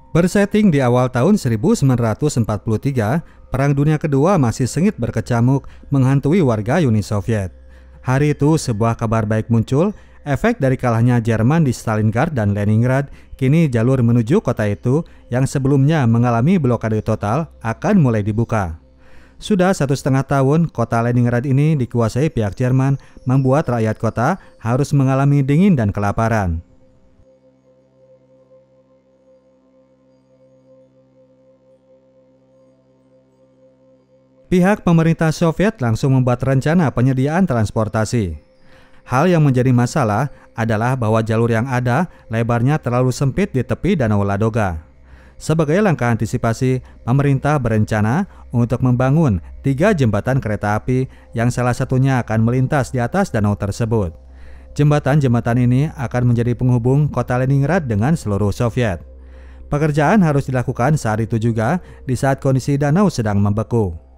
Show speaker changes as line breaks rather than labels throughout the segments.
Bersetting di awal tahun 1943, Perang Dunia Kedua masih sengit berkecamuk menghantui warga Uni Soviet. Hari itu sebuah kabar baik muncul, efek dari kalahnya Jerman di Stalingrad dan Leningrad, kini jalur menuju kota itu yang sebelumnya mengalami blokade total akan mulai dibuka. Sudah 1,5 tahun kota Leningrad ini dikuasai pihak Jerman, membuat rakyat kota harus mengalami dingin dan kelaparan. Pihak pemerintah Soviet langsung membuat rencana penyediaan transportasi. Hal yang menjadi masalah adalah bahwa jalur yang ada lebarnya terlalu sempit di tepi Danau Ladoga. Sebagai langkah antisipasi, pemerintah berencana untuk membangun 3 jembatan kereta api yang salah satunya akan melintas di atas danau tersebut. Jembatan-jembatan ini akan menjadi penghubung kota Leningrad dengan seluruh Soviet. Pekerjaan harus dilakukan saat itu juga, di saat kondisi danau sedang membeku.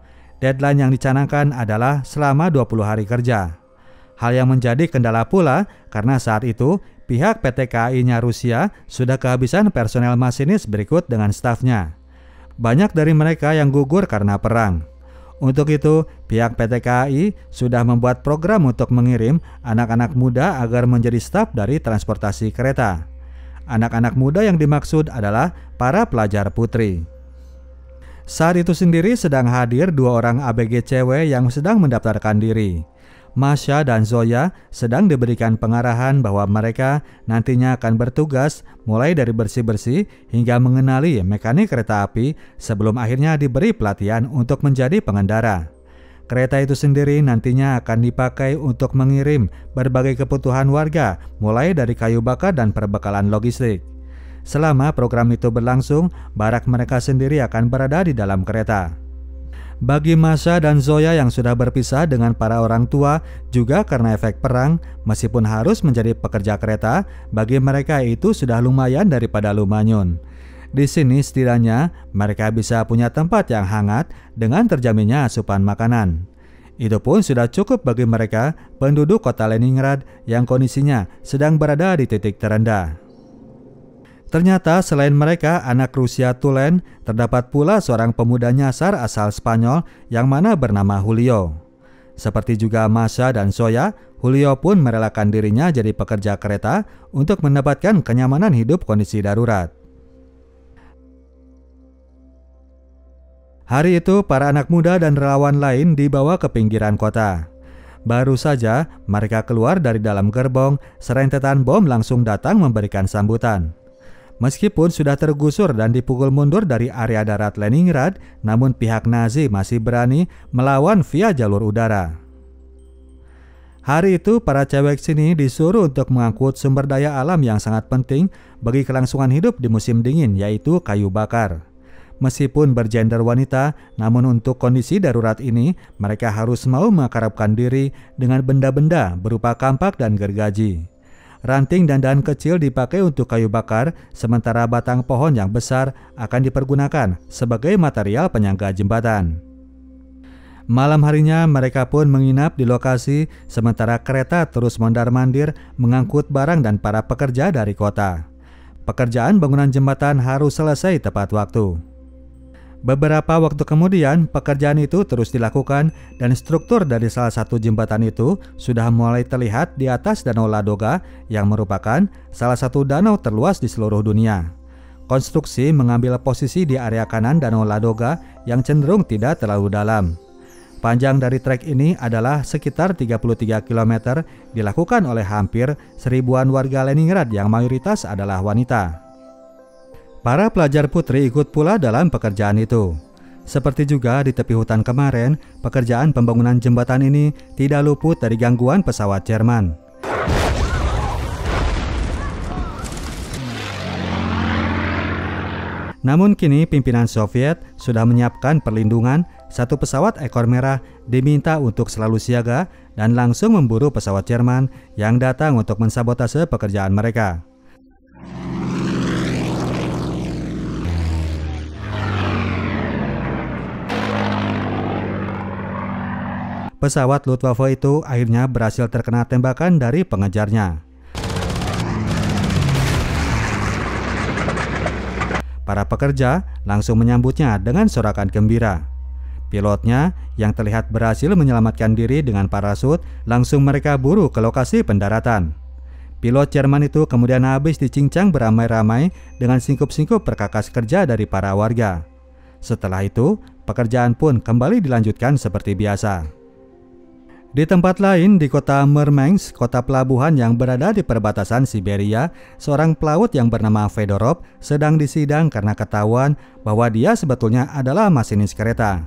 Deadline yang dicanangkan adalah selama 20 hari kerja. Hal yang menjadi kendala pula karena saat itu pihak PT KAI-nya Rusia sudah kehabisan personel masinis berikut dengan stafnya. Banyak dari mereka yang gugur karena perang. Untuk itu, pihak PT KAI sudah membuat program untuk mengirim anak-anak muda agar menjadi staf dari transportasi kereta. Anak-anak muda yang dimaksud adalah para pelajar putri. Saat itu sendiri sedang hadir 2 orang ABG cewek yang sedang mendaftarkan diri. Masha dan Zoya sedang diberikan pengarahan bahwa mereka nantinya akan bertugas mulai dari bersih-bersih hingga mengenali mekanik kereta api sebelum akhirnya diberi pelatihan untuk menjadi pengendara. Kereta itu sendiri nantinya akan dipakai untuk mengirim berbagai kebutuhan warga mulai dari kayu bakar dan perbekalan logistik. Selama program itu berlangsung, barak mereka sendiri akan berada di dalam kereta. Bagi Masha dan Zoya yang sudah berpisah dengan para orang tua, juga karena efek perang, meskipun harus menjadi pekerja kereta, bagi mereka itu sudah lumayan daripada lumanyun. Di sini setidaknya mereka bisa punya tempat yang hangat dengan terjaminnya asupan makanan. Itu pun sudah cukup bagi mereka, penduduk kota Leningrad yang kondisinya sedang berada di titik terendah. Ternyata selain mereka anak Rusia tulen, terdapat pula seorang pemuda nyasar asal Spanyol yang mana bernama Julio. Seperti juga Masha dan Zoya, Julio pun merelakan dirinya jadi pekerja kereta untuk mendapatkan kenyamanan hidup kondisi darurat. Hari itu para anak muda dan relawan lain dibawa ke pinggiran kota. Baru saja mereka keluar dari dalam gerbong, serentetan bom langsung datang memberikan sambutan. Meskipun sudah tergusur dan dipukul mundur dari area darat Leningrad, namun pihak Nazi masih berani melawan via jalur udara. Hari itu para cewek sini disuruh untuk mengangkut sumber daya alam yang sangat penting bagi kelangsungan hidup di musim dingin, yaitu kayu bakar. Meskipun bergender wanita, namun untuk kondisi darurat ini, mereka harus mau mengakrabkan diri dengan benda-benda berupa kampak dan gergaji. Ranting dan dahan kecil dipakai untuk kayu bakar, sementara batang pohon yang besar akan dipergunakan sebagai material penyangga jembatan. Malam harinya mereka pun menginap di lokasi, sementara kereta terus mondar-mandir mengangkut barang dan para pekerja dari kota. Pekerjaan bangunan jembatan harus selesai tepat waktu. Beberapa waktu kemudian, pekerjaan itu terus dilakukan dan struktur dari salah satu jembatan itu sudah mulai terlihat di atas Danau Ladoga yang merupakan salah satu danau terluas di seluruh dunia. Konstruksi mengambil posisi di area kanan Danau Ladoga yang cenderung tidak terlalu dalam. Panjang dari trek ini adalah sekitar 33 km, dilakukan oleh hampir 1000-an warga Leningrad yang mayoritas adalah wanita. Para pelajar putri ikut pula dalam pekerjaan itu. Seperti juga di tepi hutan kemarin, pekerjaan pembangunan jembatan ini tidak luput dari gangguan pesawat Jerman. Namun kini pimpinan Soviet sudah menyiapkan perlindungan. Satu pesawat ekor merah diminta untuk selalu siaga dan langsung memburu pesawat Jerman yang datang untuk mensabotase pekerjaan mereka. Pesawat Luftwaffe itu akhirnya berhasil terkena tembakan dari pengejarnya. Para pekerja langsung menyambutnya dengan sorakan gembira. Pilotnya yang terlihat berhasil menyelamatkan diri dengan parasut, langsung mereka buru ke lokasi pendaratan. Pilot Jerman itu kemudian habis dicincang beramai-ramai dengan singkup-singkup perkakas kerja dari para warga. Setelah itu, pekerjaan pun kembali dilanjutkan seperti biasa. Di tempat lain, di kota Murmansk, kota pelabuhan yang berada di perbatasan Siberia, seorang pelaut yang bernama Fedorov sedang disidang karena ketahuan bahwa dia sebetulnya adalah masinis kereta.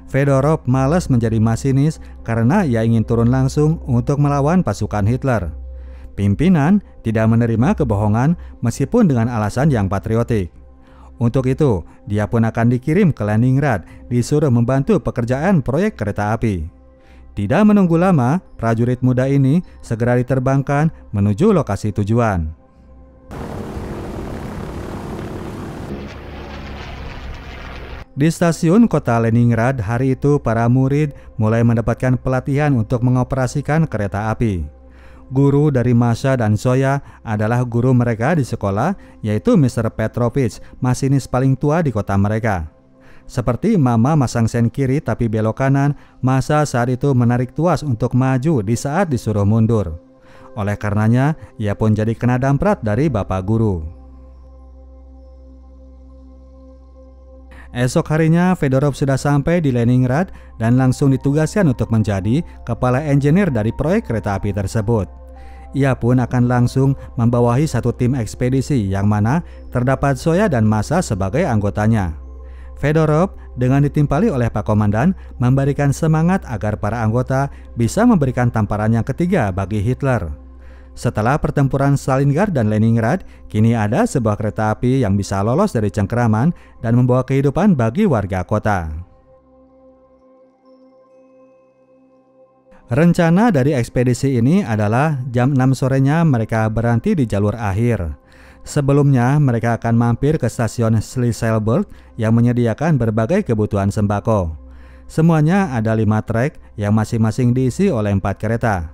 Fedorov malas menjadi masinis karena ia ingin turun langsung untuk melawan pasukan Hitler. Pimpinan tidak menerima kebohongan meskipun dengan alasan yang patriotik. Untuk itu, dia pun akan dikirim ke Leningrad, disuruh membantu pekerjaan proyek kereta api. Tidak menunggu lama, prajurit muda ini segera diterbangkan menuju lokasi tujuan. Di stasiun kota Leningrad hari itu, para murid mulai mendapatkan pelatihan untuk mengoperasikan kereta api. Guru dari Masha dan Zoya adalah guru mereka di sekolah, yaitu Mr. Petrovich, masinis paling tua di kota mereka. Seperti Mama masang sen kiri tapi belok kanan, Masha saat itu menarik tuas untuk maju di saat disuruh mundur. Oleh karenanya, ia pun jadi kena damprat dari bapak guru. Esok harinya, Fedorov sudah sampai di Leningrad dan langsung ditugaskan untuk menjadi kepala engineer dari proyek kereta api tersebut. Ia pun akan langsung membawahi satu tim ekspedisi yang mana terdapat Zoya dan Masha sebagai anggotanya. Fedorov dengan ditimpali oleh Pak Komandan memberikan semangat agar para anggota bisa memberikan tamparan yang ketiga bagi Hitler. Setelah pertempuran Stalingrad dan Leningrad, kini ada sebuah kereta api yang bisa lolos dari cengkeraman dan membawa kehidupan bagi warga kota. Rencana dari ekspedisi ini adalah jam 6 sorenya mereka berhenti di jalur akhir. Sebelumnya mereka akan mampir ke stasiun Schlisselburg yang menyediakan berbagai kebutuhan sembako. Semuanya ada 5 trek yang masing-masing diisi oleh 4 kereta.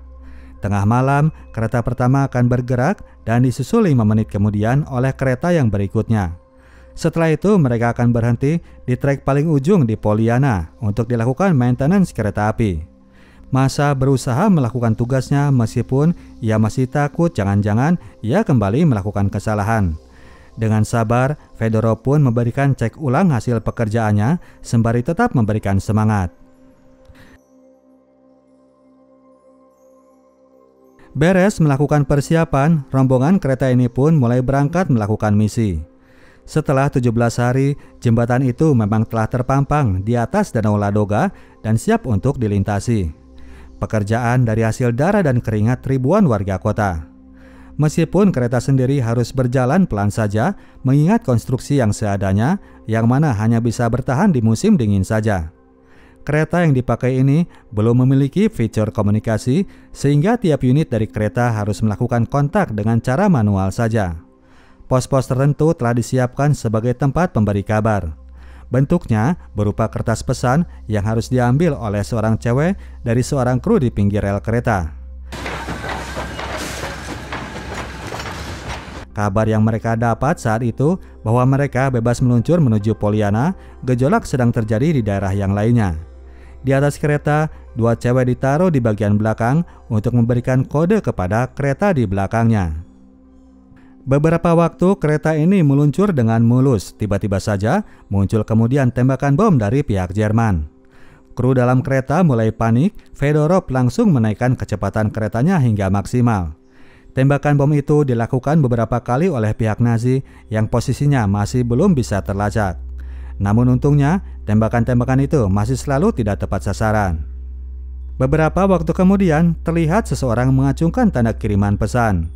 Tengah malam, kereta pertama akan bergerak dan disusul 5 menit kemudian oleh kereta yang berikutnya. Setelah itu mereka akan berhenti di trek paling ujung di Poliana untuk dilakukan maintenance kereta api. Masha berusaha melakukan tugasnya meskipun ia masih takut jangan-jangan ia kembali melakukan kesalahan. Dengan sabar, Fedorov pun memberikan cek ulang hasil pekerjaannya sembari tetap memberikan semangat. Beres melakukan persiapan, rombongan kereta ini pun mulai berangkat melakukan misi. Setelah 17 hari, jembatan itu memang telah terpampang di atas Danau Ladoga dan siap untuk dilintasi. Pekerjaan dari hasil darah dan keringat ribuan warga kota. Meskipun kereta sendiri harus berjalan pelan saja, mengingat konstruksi yang seadanya, yang mana hanya bisa bertahan di musim dingin saja. Kereta yang dipakai ini belum memiliki fitur komunikasi sehingga tiap unit dari kereta harus melakukan kontak dengan cara manual saja. Pos-pos tertentu telah disiapkan sebagai tempat pemberi kabar. Bentuknya berupa kertas pesan yang harus diambil oleh seorang cewek dari seorang kru di pinggir rel kereta. Kabar yang mereka dapat saat itu bahwa mereka bebas meluncur menuju Poliana, gejolak sedang terjadi di daerah yang lainnya. Di atas kereta, 2 cewek ditaruh di bagian belakang untuk memberikan kode kepada kereta di belakangnya. Beberapa waktu kereta ini meluncur dengan mulus, tiba-tiba saja muncul kemudian tembakan bom dari pihak Jerman. Kru dalam kereta mulai panik, Fedorov langsung menaikkan kecepatan keretanya hingga maksimal. Tembakan bom itu dilakukan beberapa kali oleh pihak Nazi yang posisinya masih belum bisa terlacak. Namun untungnya, tembakan-tembakan itu masih selalu tidak tepat sasaran. Beberapa waktu kemudian, terlihat seseorang mengacungkan tanda kiriman pesan.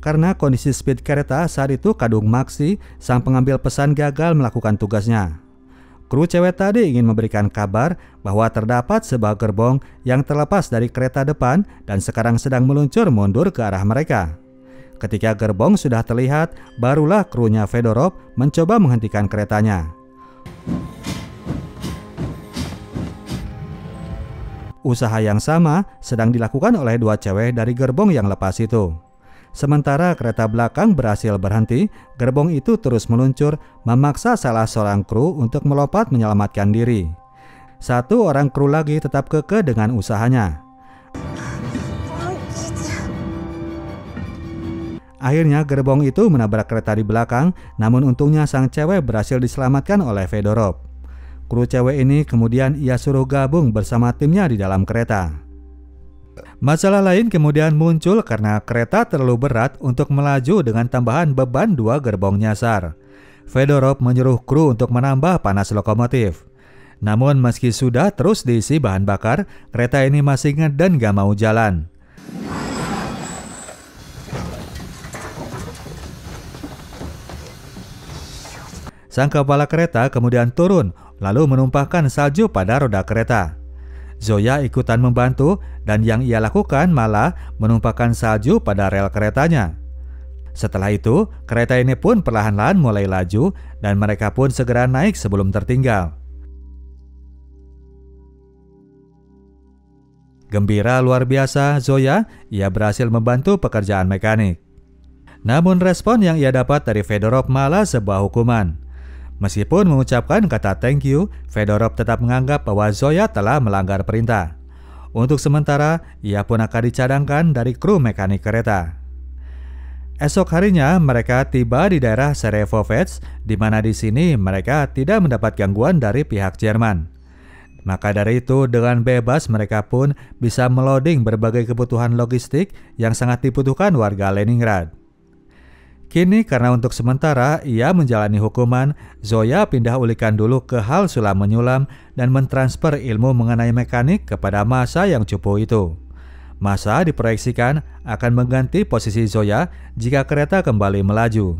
Karena kondisi speed kereta saat itu kadung maksi, sang pengambil pesan gagal melakukan tugasnya. Kru cewek tadi ingin memberikan kabar bahwa terdapat sebuah gerbong yang terlepas dari kereta depan dan sekarang sedang meluncur mundur ke arah mereka. Ketika gerbong sudah terlihat, barulah krunya Fedorov mencoba menghentikan keretanya. Usaha yang sama sedang dilakukan oleh 2 cewek dari gerbong yang lepas itu. Sementara kereta belakang berhasil berhenti, gerbong itu terus meluncur, memaksa salah seorang kru untuk melompat menyelamatkan diri. Satu orang kru lagi tetap kekeh dengan usahanya. Akhirnya gerbong itu menabrak kereta di belakang, namun untungnya sang cewek berhasil diselamatkan oleh Fedorov. Kru cewek ini kemudian ia suruh gabung bersama timnya di dalam kereta. Masalah lain kemudian muncul karena kereta terlalu berat untuk melaju dengan tambahan beban 2 gerbong nyasar. Fedorov menyuruh kru untuk menambah panas lokomotif. Namun meski sudah terus diisi bahan bakar, kereta ini masih ngeden gak mau jalan. Sang kepala kereta kemudian turun, lalu menumpahkan salju pada roda kereta. Zoya ikutan membantu dan yang ia lakukan malah menumpahkan salju pada rel keretanya. Setelah itu, kereta ini pun perlahan-lahan mulai laju dan mereka pun segera naik sebelum tertinggal. Gembira luar biasa Zoya, ia berhasil membantu pekerjaan mekanik. Namun respon yang ia dapat dari Fedorov malah sebuah hukuman. Meskipun mengucapkan kata thank you, Fedorov tetap menganggap bahwa Zoya telah melanggar perintah. Untuk sementara, ia pun akan dicadangkan dari kru mekanik kereta. Esok harinya, mereka tiba di daerah Serevovets, di mana di sini mereka tidak mendapat gangguan dari pihak Jerman. Maka dari itu, dengan bebas mereka pun bisa meloading berbagai kebutuhan logistik yang sangat dibutuhkan warga Leningrad. Kini karena untuk sementara ia menjalani hukuman, Zoya pindah ulikan dulu ke hal sulam menyulam dan mentransfer ilmu mengenai mekanik kepada Masha yang cupu itu. Masha diproyeksikan akan mengganti posisi Zoya jika kereta kembali melaju.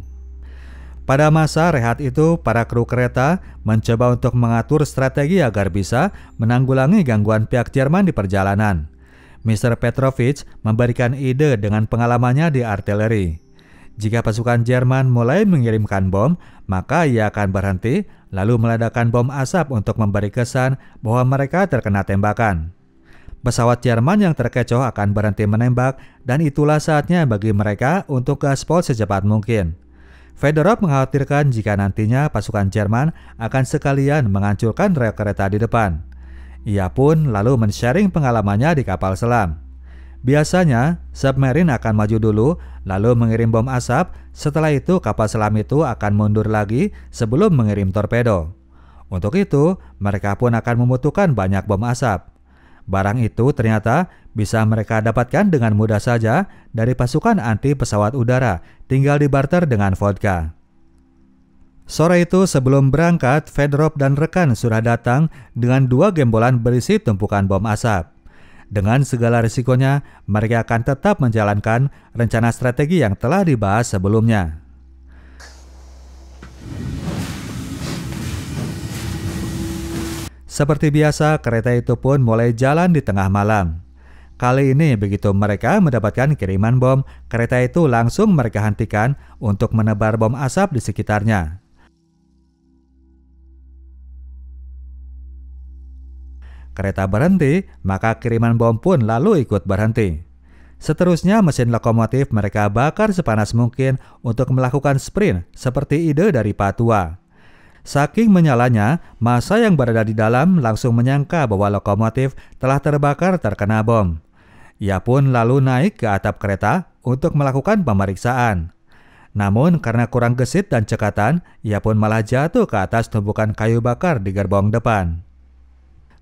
Pada masa rehat itu, para kru kereta mencoba untuk mengatur strategi agar bisa menanggulangi gangguan pihak Jerman di perjalanan. Mr. Petrovich memberikan ide dengan pengalamannya di artileri. Jika pasukan Jerman mulai mengirimkan bom, maka ia akan berhenti, lalu meledakkan bom asap untuk memberi kesan bahwa mereka terkena tembakan. Pesawat Jerman yang terkecoh akan berhenti menembak, dan itulah saatnya bagi mereka untuk gaspol secepat mungkin. Fedorov mengkhawatirkan jika nantinya pasukan Jerman akan sekalian menghancurkan rel kereta di depan. Ia pun lalu men-sharing pengalamannya di kapal selam. Biasanya, submarine akan maju dulu, lalu mengirim bom asap, setelah itu kapal selam itu akan mundur lagi sebelum mengirim torpedo. Untuk itu, mereka pun akan membutuhkan banyak bom asap. Barang itu ternyata bisa mereka dapatkan dengan mudah saja dari pasukan anti pesawat udara, tinggal dibarter dengan vodka. Sore itu sebelum berangkat, Fedorov dan rekan sudah datang dengan 2 gembolan berisi tumpukan bom asap. Dengan segala risikonya, mereka akan tetap menjalankan rencana strategi yang telah dibahas sebelumnya. Seperti biasa, kereta itu pun mulai jalan di tengah malam. Kali ini begitu mereka mendapatkan kiriman bom, kereta itu langsung mereka hentikan untuk menebar bom asap di sekitarnya. Kereta berhenti, maka kiriman bom pun lalu ikut berhenti. Seterusnya mesin lokomotif mereka bakar sepanas mungkin untuk melakukan sprint seperti ide dari Patua. Saking menyalanya, massa yang berada di dalam langsung menyangka bahwa lokomotif telah terbakar terkena bom. Ia pun lalu naik ke atap kereta untuk melakukan pemeriksaan. Namun karena kurang gesit dan cekatan, ia pun malah jatuh ke atas tumpukan kayu bakar di gerbong depan.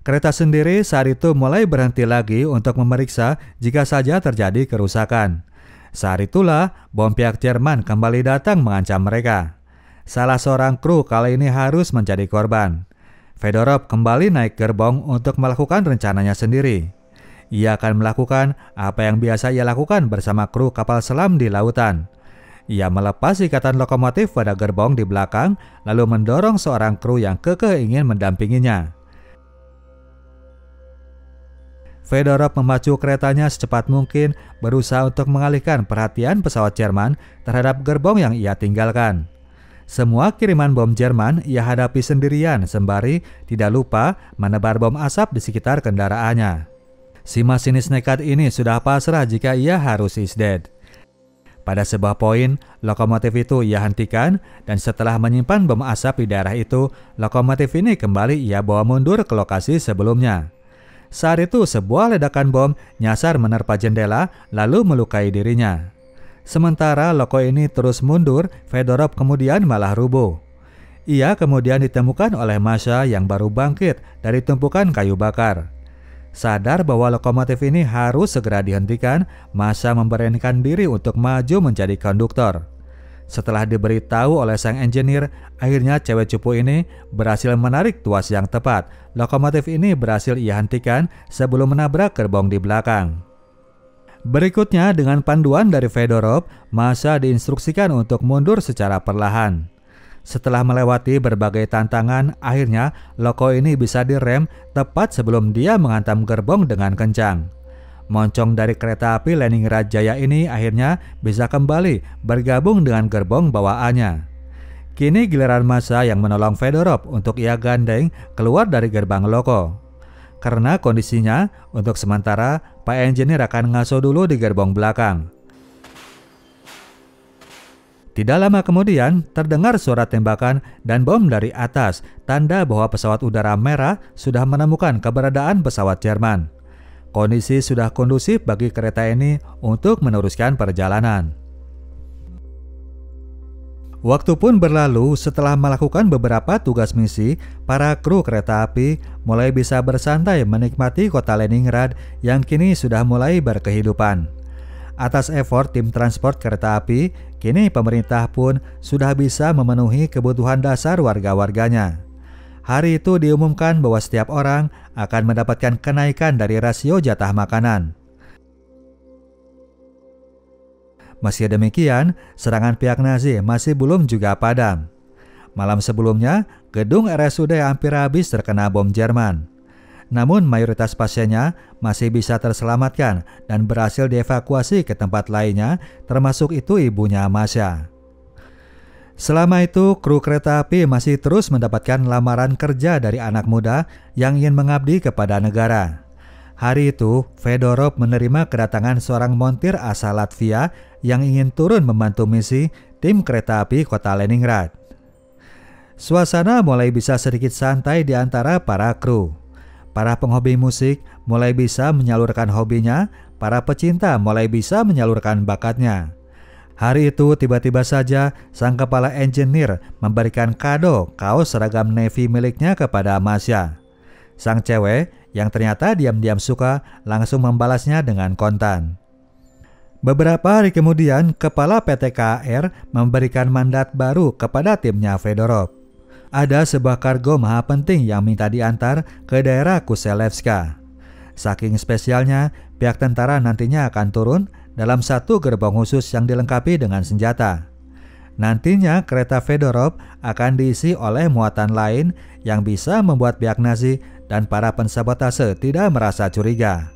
Kereta sendiri saat itu mulai berhenti lagi untuk memeriksa jika saja terjadi kerusakan. Saat itulah bom pihak Jerman kembali datang mengancam mereka. Salah seorang kru kali ini harus menjadi korban. Fedorov kembali naik gerbong untuk melakukan rencananya sendiri. Ia akan melakukan apa yang biasa ia lakukan bersama kru kapal selam di lautan. Ia melepas ikatan lokomotif pada gerbong di belakang, lalu mendorong seorang kru yang kekeh ingin mendampinginya. Fedorov memacu keretanya secepat mungkin, berusaha untuk mengalihkan perhatian pesawat Jerman terhadap gerbong yang ia tinggalkan. Semua kiriman bom Jerman ia hadapi sendirian sembari tidak lupa menebar bom asap di sekitar kendaraannya. Si masinis nekat ini sudah pasrah jika ia harus is dead. Pada sebuah poin, lokomotif itu ia hentikan dan setelah menyimpan bom asap di daerah itu, lokomotif ini kembali ia bawa mundur ke lokasi sebelumnya. Saat itu sebuah ledakan bom nyasar menerpa jendela lalu melukai dirinya. Sementara loko ini terus mundur, Fedorov kemudian malah rubuh. Ia kemudian ditemukan oleh Masha yang baru bangkit dari tumpukan kayu bakar. Sadar bahwa lokomotif ini harus segera dihentikan, Masha memberanikan diri untuk maju menjadi konduktor. Setelah diberitahu oleh sang engineer, akhirnya cewek cupu ini berhasil menarik tuas yang tepat. Lokomotif ini berhasil ia hentikan sebelum menabrak gerbong di belakang. Berikutnya, dengan panduan dari Fedorov, Masha diinstruksikan untuk mundur secara perlahan. Setelah melewati berbagai tantangan, akhirnya loko ini bisa direm tepat sebelum dia menghantam gerbong dengan kencang. Moncong dari kereta api Leningrad Jaya ini akhirnya bisa kembali bergabung dengan gerbong bawaannya. Kini giliran Masha yang menolong Fedorov untuk ia gandeng keluar dari gerbang loko. Karena kondisinya, untuk sementara Pak Engineer akan ngaso dulu di gerbong belakang. Tidak lama kemudian, terdengar suara tembakan dan bom dari atas, tanda bahwa pesawat udara merah sudah menemukan keberadaan pesawat Jerman. Kondisi sudah kondusif bagi kereta ini untuk meneruskan perjalanan. Waktu pun berlalu, setelah melakukan beberapa tugas misi, para kru kereta api mulai bisa bersantai menikmati kota Leningrad yang kini sudah mulai berkehidupan. Atas effort tim transport kereta api, kini pemerintah pun sudah bisa memenuhi kebutuhan dasar warga-warganya. Hari itu diumumkan bahwa setiap orang akan mendapatkan kenaikan dari rasio jatah makanan. Meski demikian, serangan pihak Nazi masih belum juga padam. Malam sebelumnya, gedung RSUD hampir habis terkena bom Jerman. Namun mayoritas pasiennya masih bisa terselamatkan dan berhasil dievakuasi ke tempat lainnya, termasuk itu ibunya Masha. Selama itu, kru kereta api masih terus mendapatkan lamaran kerja dari anak muda yang ingin mengabdi kepada negara. Hari itu, Fedorov menerima kedatangan seorang montir asal Latvia yang ingin turun membantu misi tim kereta api kota Leningrad. Suasana mulai bisa sedikit santai di antara para kru. Para penghobi musik mulai bisa menyalurkan hobinya, para pecinta mulai bisa menyalurkan bakatnya. Hari itu tiba-tiba saja sang kepala engineer memberikan kado kaos seragam Navy miliknya kepada Masha. Sang cewek yang ternyata diam-diam suka langsung membalasnya dengan kontan. Beberapa hari kemudian, kepala PT KAR memberikan mandat baru kepada timnya Fedorov. Ada sebuah kargo maha penting yang minta diantar ke daerah Kuselevska. Saking spesialnya, pihak tentara nantinya akan turun dalam satu gerbong khusus yang dilengkapi dengan senjata. Nantinya kereta Fedorov akan diisi oleh muatan lain yang bisa membuat pihak Nazi dan para pensabotase tidak merasa curiga.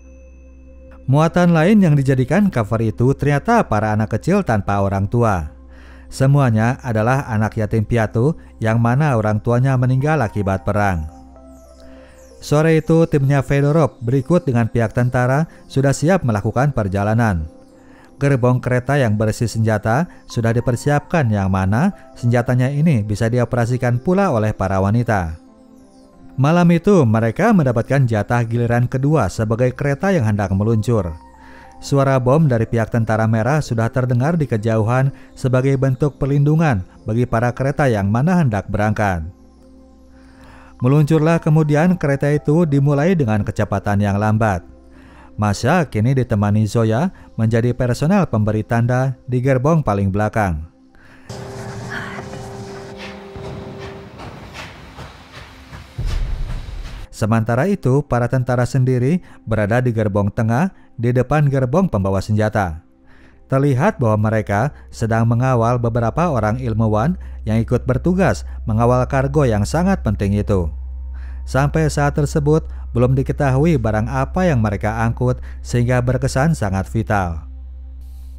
Muatan lain yang dijadikan cover itu ternyata para anak kecil tanpa orang tua. Semuanya adalah anak yatim piatu yang mana orang tuanya meninggal akibat perang. Sore itu timnya Fedorov berikut dengan pihak tentara sudah siap melakukan perjalanan. Gerbong kereta yang berisi senjata sudah dipersiapkan yang mana senjatanya ini bisa dioperasikan pula oleh para wanita. Malam itu mereka mendapatkan jatah giliran kedua sebagai kereta yang hendak meluncur. Suara bom dari pihak tentara merah sudah terdengar di kejauhan sebagai bentuk perlindungan bagi para kereta yang mana hendak berangkat. Meluncurlah kemudian kereta itu dimulai dengan kecepatan yang lambat. Masha kini ditemani Zoya menjadi personel pemberi tanda di gerbong paling belakang. Sementara itu, para tentara sendiri berada di gerbong tengah di depan gerbong pembawa senjata. Terlihat bahwa mereka sedang mengawal beberapa orang ilmuwan yang ikut bertugas mengawal kargo yang sangat penting itu. Sampai saat tersebut, belum diketahui barang apa yang mereka angkut sehingga berkesan sangat vital.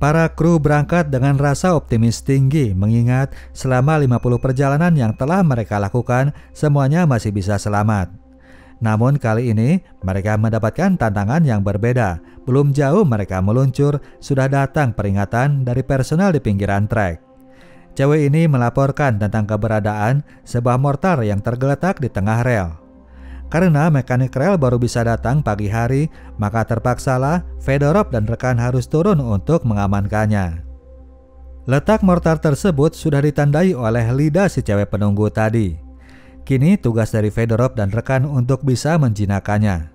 Para kru berangkat dengan rasa optimis tinggi mengingat selama 50 perjalanan yang telah mereka lakukan, semuanya masih bisa selamat. Namun kali ini mereka mendapatkan tantangan yang berbeda. Belum jauh mereka meluncur, sudah datang peringatan dari personel di pinggiran trek. Cewek ini melaporkan tentang keberadaan sebuah mortar yang tergeletak di tengah rel. Karena mekanik rel baru bisa datang pagi hari, maka terpaksalah Fedorov dan rekan harus turun untuk mengamankannya. Letak mortar tersebut sudah ditandai oleh lidah si cewek penunggu tadi. Kini tugas dari Fedorov dan rekan untuk bisa menjinakkannya.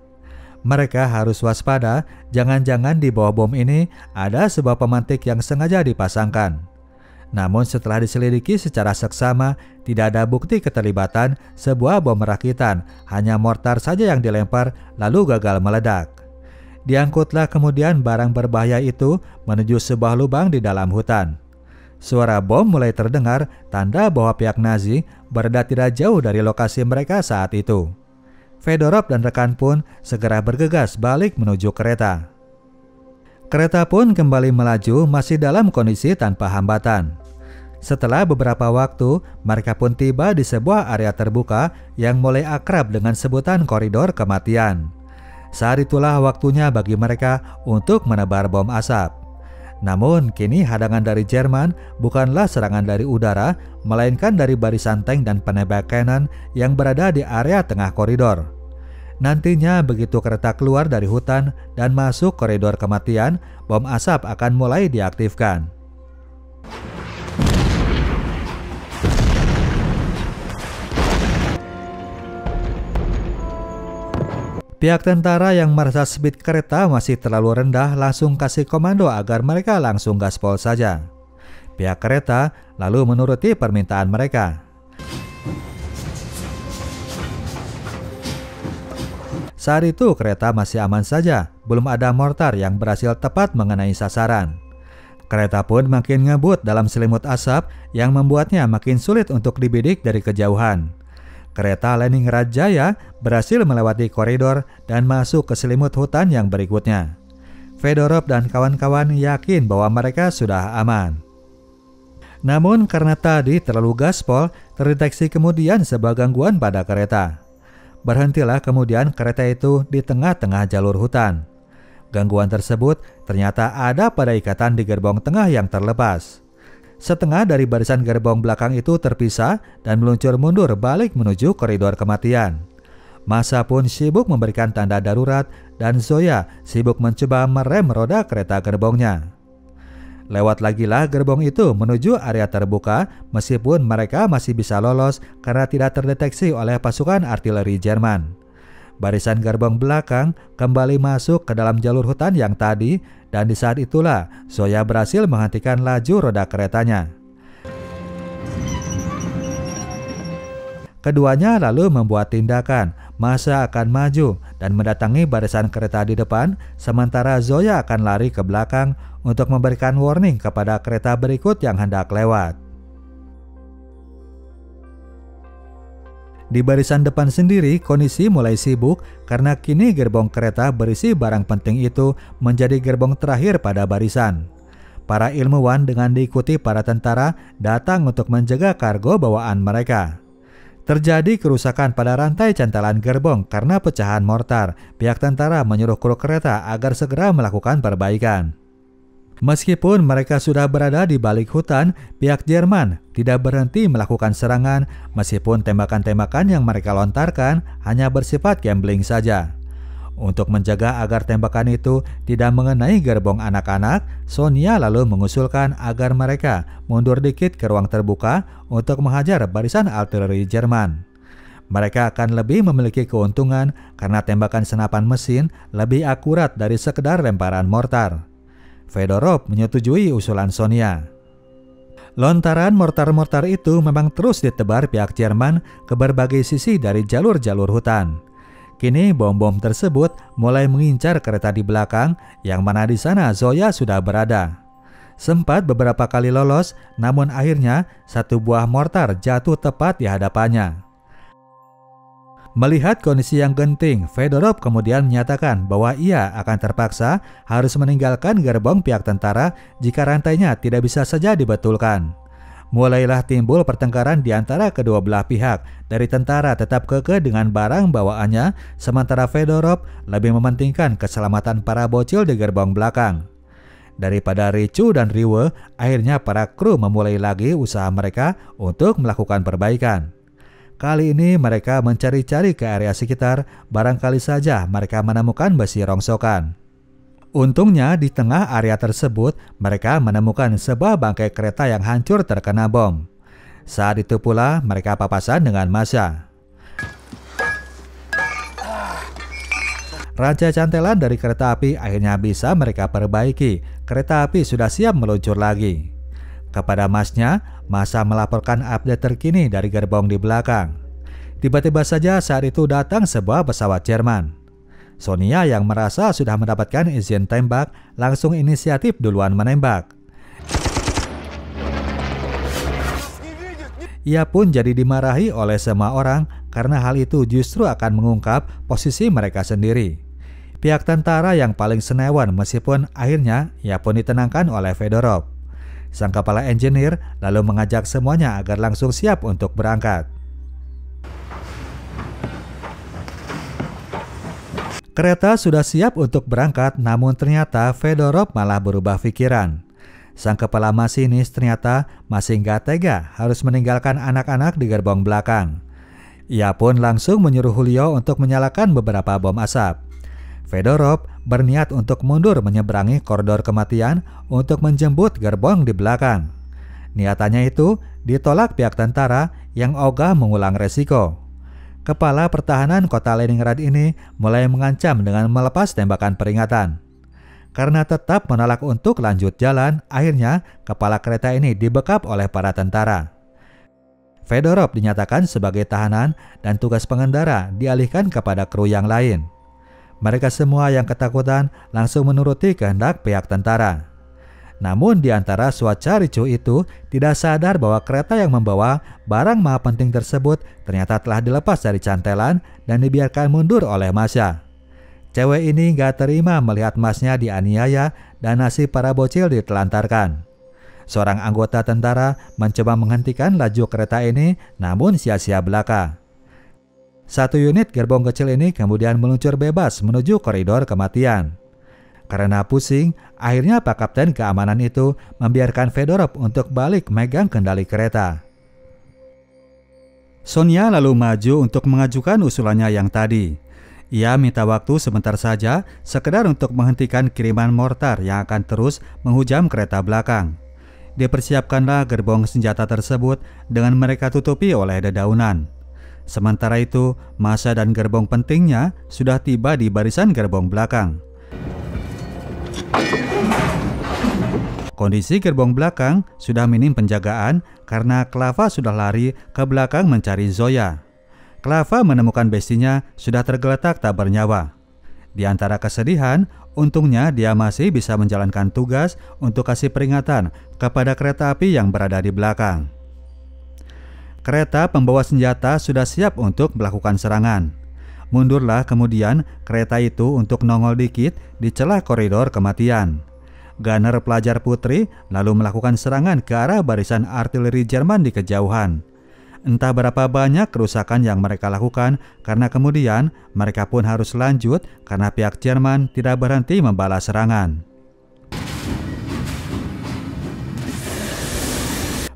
Mereka harus waspada, jangan-jangan di bawah bom ini ada sebuah pemantik yang sengaja dipasangkan. Namun setelah diselidiki secara seksama, tidak ada bukti keterlibatan sebuah bom rakitan, hanya mortar saja yang dilempar lalu gagal meledak. Diangkutlah kemudian barang berbahaya itu menuju sebuah lubang di dalam hutan. Suara bom mulai terdengar, tanda bahwa pihak Nazi berada tidak jauh dari lokasi mereka saat itu. Fedorov dan rekan pun segera bergegas balik menuju kereta. Kereta pun kembali melaju masih dalam kondisi tanpa hambatan. Setelah beberapa waktu, mereka pun tiba di sebuah area terbuka yang mulai akrab dengan sebutan koridor kematian. Saat itulah waktunya bagi mereka untuk menebar bom asap. Namun kini hadangan dari Jerman bukanlah serangan dari udara, melainkan dari barisan tank dan penembak kanan yang berada di area tengah koridor. Nantinya begitu kereta keluar dari hutan dan masuk koridor kematian, bom asap akan mulai diaktifkan. Pihak tentara yang merasa speed kereta masih terlalu rendah langsung kasih komando agar mereka langsung gaspol saja. Pihak kereta lalu menuruti permintaan mereka. Saat itu kereta masih aman saja, belum ada mortar yang berhasil tepat mengenai sasaran. Kereta pun makin ngebut dalam selimut asap yang membuatnya makin sulit untuk dibidik dari kejauhan. Kereta Leningrad Jaya berhasil melewati koridor dan masuk ke selimut hutan yang berikutnya. Fedorov dan kawan-kawan yakin bahwa mereka sudah aman. Namun karena tadi terlalu gaspol, terdeteksi kemudian sebuah gangguan pada kereta. Berhentilah kemudian kereta itu di tengah-tengah jalur hutan. Gangguan tersebut ternyata ada pada ikatan di gerbong tengah yang terlepas. Setengah dari barisan gerbong belakang itu terpisah dan meluncur mundur balik menuju koridor kematian. Massa pun sibuk memberikan tanda darurat dan Zoya sibuk mencoba merem roda kereta gerbongnya. Lewat lagilah gerbong itu menuju area terbuka meskipun mereka masih bisa lolos karena tidak terdeteksi oleh pasukan artileri Jerman. Barisan gerbong belakang kembali masuk ke dalam jalur hutan yang tadi dan di saat itulah Zoya berhasil menghentikan laju roda keretanya. Keduanya lalu membuat tindakan, Massa akan maju dan mendatangi barisan kereta di depan, sementara Zoya akan lari ke belakang untuk memberikan warning kepada kereta berikut yang hendak lewat. Di barisan depan sendiri, kondisi mulai sibuk karena kini gerbong kereta berisi barang penting itu menjadi gerbong terakhir pada barisan. Para ilmuwan dengan diikuti para tentara datang untuk menjaga kargo bawaan mereka. Terjadi kerusakan pada rantai cantalan gerbong karena pecahan mortar. Pihak tentara menyuruh kru kereta agar segera melakukan perbaikan. Meskipun mereka sudah berada di balik hutan, pihak Jerman tidak berhenti melakukan serangan meskipun tembakan-tembakan yang mereka lontarkan hanya bersifat gambling saja. Untuk menjaga agar tembakan itu tidak mengenai gerbong anak-anak, Sonia lalu mengusulkan agar mereka mundur dikit ke ruang terbuka untuk menghajar barisan artileri Jerman. Mereka akan lebih memiliki keuntungan karena tembakan senapan mesin lebih akurat dari sekedar lemparan mortar. Fedorov menyetujui usulan Sonia. Lontaran mortar-mortar itu memang terus ditebar pihak Jerman ke berbagai sisi dari jalur-jalur hutan. Kini bom-bom tersebut mulai mengincar kereta di belakang, yang mana di sana Zoya sudah berada. Sempat beberapa kali lolos, namun akhirnya satu buah mortar jatuh tepat di hadapannya. Melihat kondisi yang genting, Fedorov kemudian menyatakan bahwa ia akan terpaksa harus meninggalkan gerbong pihak tentara jika rantainya tidak bisa saja dibetulkan. Mulailah timbul pertengkaran di antara kedua belah pihak. Dari tentara tetap kekeh dengan barang bawaannya, sementara Fedorov lebih mementingkan keselamatan para bocil di gerbong belakang. Daripada ricu dan riwe, akhirnya para kru memulai lagi usaha mereka untuk melakukan perbaikan. Kali ini mereka mencari-cari ke area sekitar, barangkali saja mereka menemukan besi rongsokan. Untungnya di tengah area tersebut mereka menemukan sebuah bangkai kereta yang hancur terkena bom. Saat itu pula mereka papasan dengan massa. Rantai cantelan dari kereta api akhirnya bisa mereka perbaiki. Kereta api sudah siap meluncur lagi. Kepada masnya, massa melaporkan update terkini dari gerbong di belakang. Tiba-tiba saja saat itu datang sebuah pesawat Jerman. Sonia yang merasa sudah mendapatkan izin tembak langsung inisiatif duluan menembak. Ia pun jadi dimarahi oleh semua orang karena hal itu justru akan mengungkap posisi mereka sendiri. Pihak tentara yang paling senewan meskipun akhirnya ia pun ditenangkan oleh Fedorov. Sang kepala engineer lalu mengajak semuanya agar langsung siap untuk berangkat. Kereta sudah siap untuk berangkat, namun ternyata Fedorov malah berubah pikiran. Sang kepala masinis ternyata masih nggak tega harus meninggalkan anak-anak di gerbong belakang. Ia pun langsung menyuruh Julio untuk menyalakan beberapa bom asap. Fedorov berniat untuk mundur menyeberangi koridor kematian untuk menjemput gerbong di belakang. Niatannya itu ditolak pihak tentara yang ogah mengulang resiko. Kepala pertahanan kota Leningrad ini mulai mengancam dengan melepas tembakan peringatan. Karena tetap menolak untuk lanjut jalan, akhirnya kepala kereta ini dibekap oleh para tentara. Fedorov dinyatakan sebagai tahanan dan tugas pengendara dialihkan kepada kru yang lain. Mereka semua yang ketakutan langsung menuruti kehendak pihak tentara. Namun di antara cuaca ricuh itu tidak sadar bahwa kereta yang membawa barang maha penting tersebut ternyata telah dilepas dari cantelan dan dibiarkan mundur oleh massa. Cewek ini gak terima melihat masnya dianiaya dan nasib para bocil ditelantarkan. Seorang anggota tentara mencoba menghentikan laju kereta ini, namun sia-sia belaka. Satu unit gerbong kecil ini kemudian meluncur bebas menuju koridor kematian. Karena pusing, akhirnya Pak Kapten keamanan itu membiarkan Fedorov untuk balik megang kendali kereta. Sonia lalu maju untuk mengajukan usulannya yang tadi. Ia minta waktu sebentar saja, sekedar untuk menghentikan kiriman mortar yang akan terus menghujam kereta belakang. Dipersiapkanlah gerbong senjata tersebut dengan mereka tutupi oleh dedaunan. Sementara itu, massa dan gerbong pentingnya sudah tiba di barisan gerbong belakang. Kondisi gerbong belakang sudah minim penjagaan karena Klava sudah lari ke belakang mencari Zoya. Klava menemukan bestinya sudah tergeletak tak bernyawa. Di antara kesedihan, untungnya dia masih bisa menjalankan tugas untuk kasih peringatan kepada kereta api yang berada di belakang. Kereta pembawa senjata sudah siap untuk melakukan serangan. Mundurlah kemudian kereta itu untuk nongol dikit di celah koridor kematian. Gunner pelajar putri lalu melakukan serangan ke arah barisan artileri Jerman di kejauhan. Entah berapa banyak kerusakan yang mereka lakukan karena kemudian mereka pun harus lanjut karena pihak Jerman tidak berhenti membalas serangan.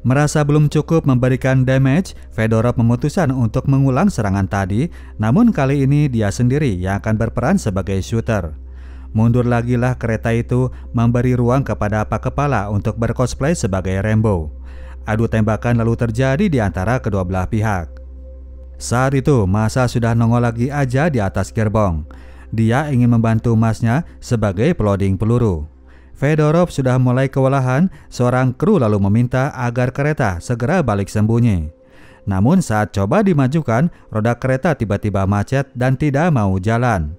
Merasa belum cukup memberikan damage, Fedorov memutuskan untuk mengulang serangan tadi, namun kali ini dia sendiri yang akan berperan sebagai shooter. Mundur lagilah kereta itu memberi ruang kepada Pak Kepala untuk bercosplay sebagai Rambo. Adu tembakan lalu terjadi di antara kedua belah pihak. Saat itu massa sudah nongol lagi aja di atas gerbong. Dia ingin membantu masnya sebagai peloding peluru. Fedorov sudah mulai kewalahan, seorang kru lalu meminta agar kereta segera balik sembunyi. Namun saat coba dimajukan, roda kereta tiba-tiba macet dan tidak mau jalan.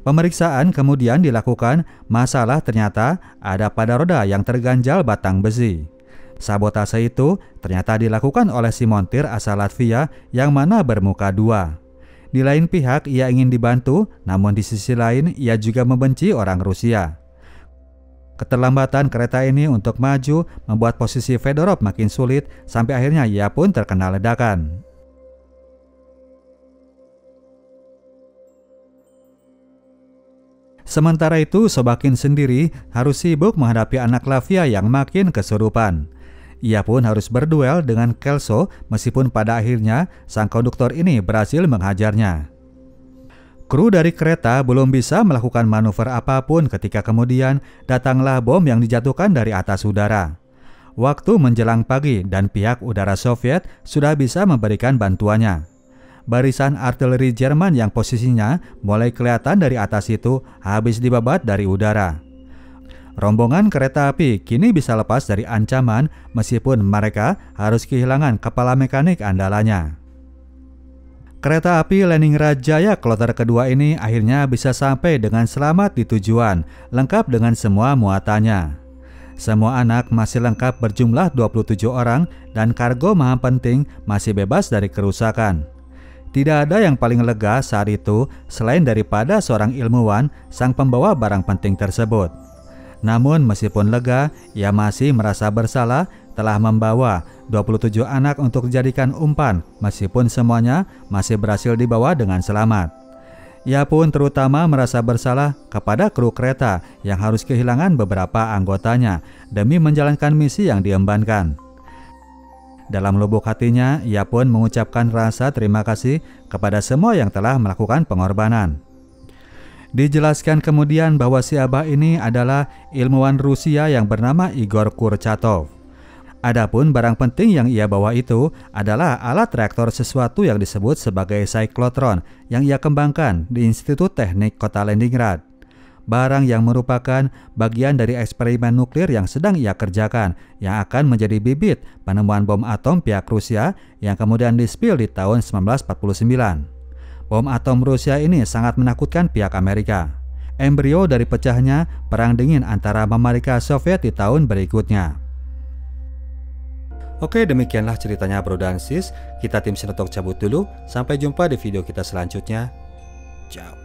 Pemeriksaan kemudian dilakukan, masalah ternyata ada pada roda yang terganjal batang besi. Sabotase itu ternyata dilakukan oleh si montir asal Latvia yang mana bermuka dua. Di lain pihak ia ingin dibantu, namun di sisi lain ia juga membenci orang Rusia. Keterlambatan kereta ini untuk maju membuat posisi Fedorov makin sulit sampai akhirnya ia pun terkena ledakan. Sementara itu, Sobakin sendiri harus sibuk menghadapi anak Lavia yang makin kesurupan. Ia pun harus berduel dengan Kelso meskipun pada akhirnya sang konduktor ini berhasil menghajarnya. Kru dari kereta belum bisa melakukan manuver apapun ketika kemudian datanglah bom yang dijatuhkan dari atas udara. Waktu menjelang pagi dan pihak udara Soviet sudah bisa memberikan bantuannya. Barisan artileri Jerman yang posisinya mulai kelihatan dari atas itu habis dibabat dari udara. Rombongan kereta api kini bisa lepas dari ancaman meskipun mereka harus kehilangan kepala mekanik andalannya. Kereta api Leningrad Jaya kloter kedua ini akhirnya bisa sampai dengan selamat di tujuan, lengkap dengan semua muatannya. Semua anak masih lengkap berjumlah 27 orang dan kargo maha penting masih bebas dari kerusakan. Tidak ada yang paling lega saat itu selain daripada seorang ilmuwan sang pembawa barang penting tersebut. Namun meskipun lega, ia masih merasa bersalah telah membawa 27 anak untuk dijadikan umpan meskipun semuanya masih berhasil dibawa dengan selamat. Ia pun terutama merasa bersalah kepada kru kereta yang harus kehilangan beberapa anggotanya demi menjalankan misi yang diembankan. Dalam lubuk hatinya, ia pun mengucapkan rasa terima kasih kepada semua yang telah melakukan pengorbanan. Dijelaskan kemudian bahwa si Abah ini adalah ilmuwan Rusia yang bernama Igor Kurchatov. Adapun barang penting yang ia bawa itu adalah alat reaktor sesuatu yang disebut sebagai cyclotron yang ia kembangkan di Institut Teknik Kota Leningrad. Barang yang merupakan bagian dari eksperimen nuklir yang sedang ia kerjakan yang akan menjadi bibit penemuan bom atom pihak Rusia yang kemudian dispil di tahun 1949. Bom atom Rusia ini sangat menakutkan pihak Amerika. Embrio dari pecahnya perang dingin antara Amerika Soviet di tahun berikutnya. Oke, demikianlah ceritanya bro dan sis. Kita tim Sinotok cabut dulu. Sampai jumpa di video kita selanjutnya. Ciao.